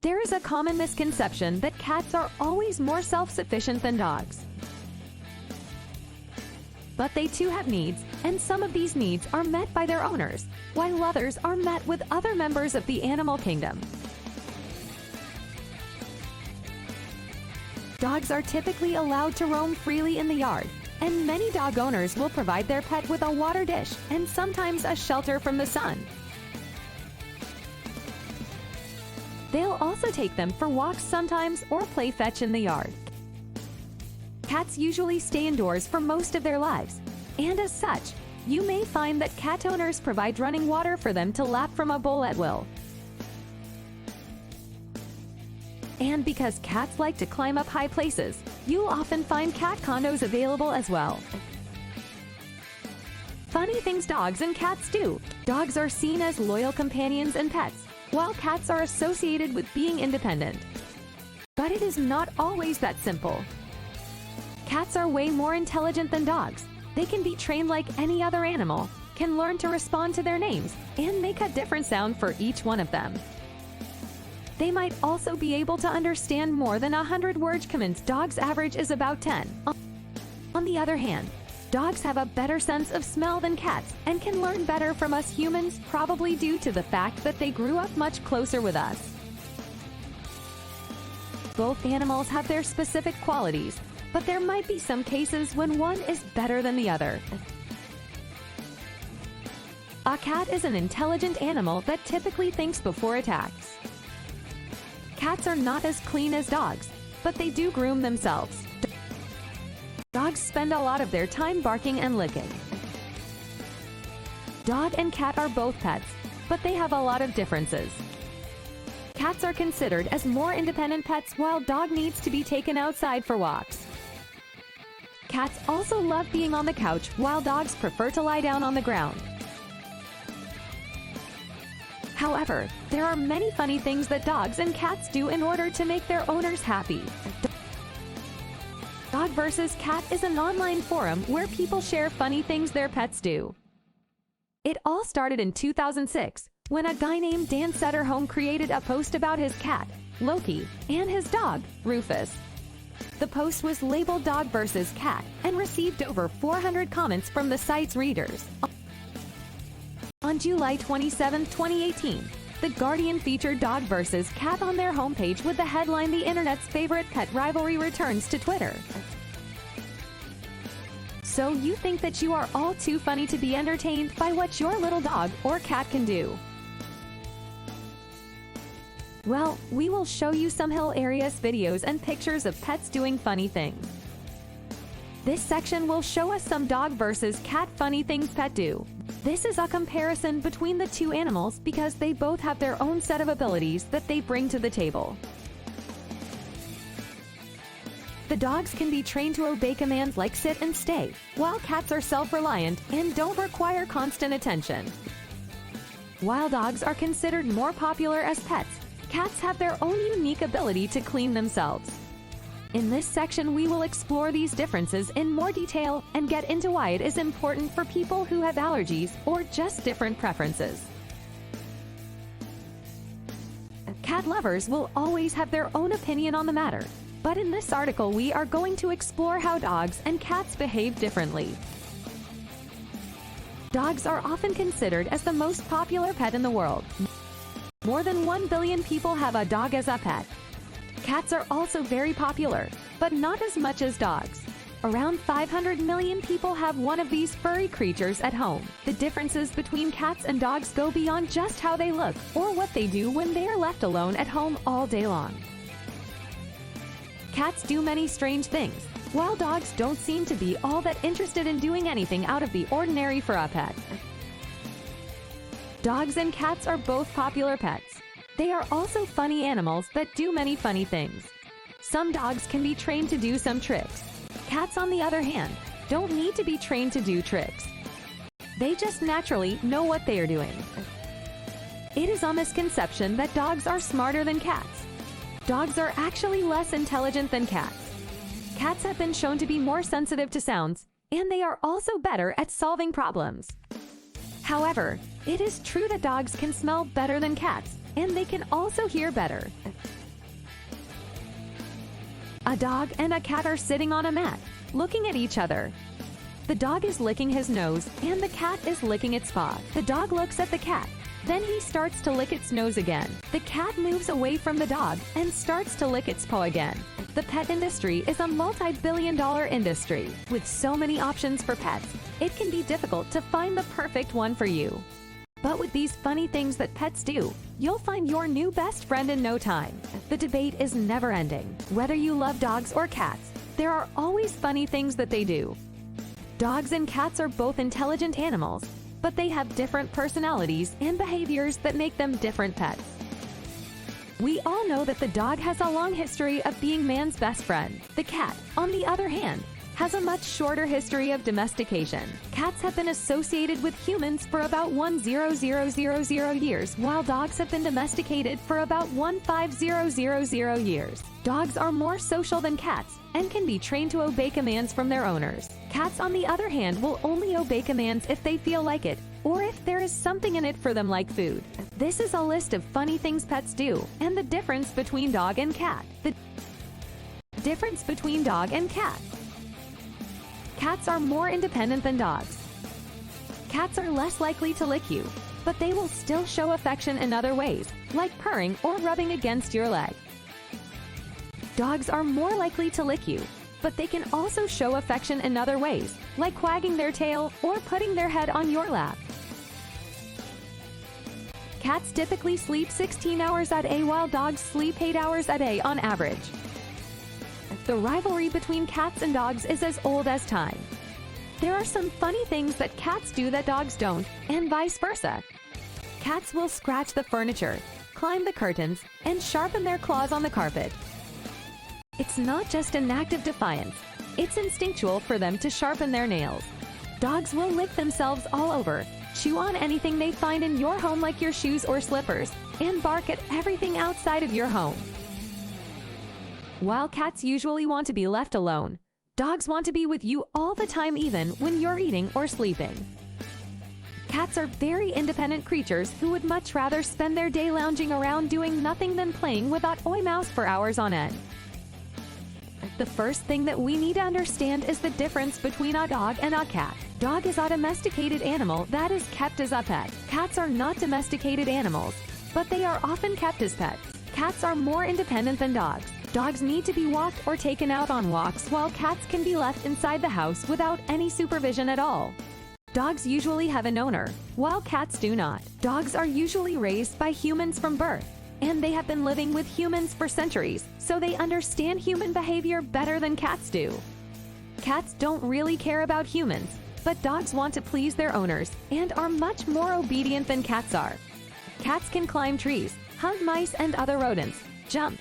There is a common misconception that cats are always more self-sufficient than dogs. But they too have needs, and some of these needs are met by their owners, while others are met with other members of the animal kingdom. Dogs are typically allowed to roam freely in the yard, and many dog owners will provide their pet with a water dish and sometimes a shelter from the sun. They'll also take them for walks sometimes or play fetch in the yard. Cats usually stay indoors for most of their lives, and as such, you may find that cat owners provide running water for them to lap from a bowl at will. And because cats like to climb up high places, you'll often find cat condos available as well. Funny things dogs and cats do. Dogs are seen as loyal companions and pets, while cats are associated with being independent. But it is not always that simple. Cats are way more intelligent than dogs. They can be trained like any other animal, can learn to respond to their names, and make a different sound for each one of them. They might also be able to understand more than 100 word commands. Dogs' average is about 10. On the other hand, dogs have a better sense of smell than cats and can learn better from us humans, probably due to the fact that they grew up much closer with us. Both animals have their specific qualities, but there might be some cases when one is better than the other. A cat is an intelligent animal that typically thinks before attacks. Cats are not as clean as dogs, but they do groom themselves. Dogs spend a lot of their time barking and licking. Dog and cat are both pets, but they have a lot of differences. Cats are considered as more independent pets, while dog needs to be taken outside for walks. Cats also love being on the couch, while dogs prefer to lie down on the ground. However, there are many funny things that dogs and cats do in order to make their owners happy. Dog vs. Cat is an online forum where people share funny things their pets do. It all started in 2006 when a guy named Dan Setterholm created a post about his cat, Loki, and his dog, Rufus. The post was labeled Dog vs. Cat and received over 400 comments from the site's readers. On July 27, 2018, The Guardian featured Dog vs. Cat on their homepage with the headline, "The Internet's Favorite Pet Rivalry Returns to Twitter." So you think that you are all too funny to be entertained by what your little dog or cat can do? Well, we will show you some hilarious videos and pictures of pets doing funny things. This section will show us some dog versus cat funny things pet do. This is a comparison between the two animals because they both have their own set of abilities that they bring to the table. The dogs can be trained to obey commands like sit and stay, while cats are self-reliant and don't require constant attention. While dogs are considered more popular as pets, cats have their own unique ability to clean themselves. In this section, we will explore these differences in more detail and get into why it is important for people who have allergies or just different preferences. Cat lovers will always have their own opinion on the matter, but in this article we are going to explore how dogs and cats behave differently. Dogs are often considered as the most popular pet in the world. More than 1 billion people have a dog as a pet. Cats are also very popular, but not as much as dogs. Around 500 million people have one of these furry creatures at home. The differences between cats and dogs go beyond just how they look or what they do when they are left alone at home all day long. Cats do many strange things, while dogs don't seem to be all that interested in doing anything out of the ordinary for a pet. Dogs and cats are both popular pets. They are also funny animals that do many funny things. Some dogs can be trained to do some tricks. Cats, on the other hand, don't need to be trained to do tricks. They just naturally know what they are doing. It is a misconception that dogs are smarter than cats. Dogs are actually less intelligent than cats. Cats have been shown to be more sensitive to sounds, and they are also better at solving problems. However, it is true that dogs can smell better than cats, and they can also hear better. A dog and a cat are sitting on a mat, looking at each other. The dog is licking his nose, and the cat is licking its paw. The dog looks at the cat. Then he starts to lick its nose again. The cat moves away from the dog and starts to lick its paw again. The pet industry is a multi-billion-dollar industry. With so many options for pets, it can be difficult to find the perfect one for you. But with these funny things that pets do, you'll find your new best friend in no time. The debate is never ending. Whether you love dogs or cats, there are always funny things that they do. Dogs and cats are both intelligent animals, but they have different personalities and behaviors that make them different pets. We all know that the dog has a long history of being man's best friend. The cat, on the other hand, has a much shorter history of domestication. Cats have been associated with humans for about 1,000 years, while dogs have been domesticated for about 1,5000 years. Dogs are more social than cats and can be trained to obey commands from their owners. Cats, on the other hand, will only obey commands if they feel like it, or if there is something in it for them like food. This is a list of funny things pets do, and the difference between dog and cat. The difference between dog and cat. Cats are more independent than dogs. Cats are less likely to lick you, but they will still show affection in other ways, like purring or rubbing against your leg. Dogs are more likely to lick you, but they can also show affection in other ways, like wagging their tail or putting their head on your lap. Cats typically sleep 16 hours a day while dogs sleep 8 hours a day on average. The rivalry between cats and dogs is as old as time. There are some funny things that cats do that dogs don't, and vice versa. Cats will scratch the furniture, climb the curtains, and sharpen their claws on the carpet. It's not just an act of defiance, it's instinctual for them to sharpen their nails. Dogs will lick themselves all over, chew on anything they find in your home like your shoes or slippers, and bark at everything outside of your home. While cats usually want to be left alone, dogs want to be with you all the time, even when you're eating or sleeping. Cats are very independent creatures who would much rather spend their day lounging around doing nothing than playing with that toy mouse for hours on end. The first thing that we need to understand is the difference between a dog and a cat. Dog is a domesticated animal that is kept as a pet. Cats are not domesticated animals, but they are often kept as pets. Cats are more independent than dogs. Dogs need to be walked or taken out on walks, while cats can be left inside the house without any supervision at all. Dogs usually have an owner, while cats do not. Dogs are usually raised by humans from birth, and they have been living with humans for centuries, so they understand human behavior better than cats do. Cats don't really care about humans, but dogs want to please their owners and are much more obedient than cats are. Cats can climb trees, hunt mice and other rodents, jump,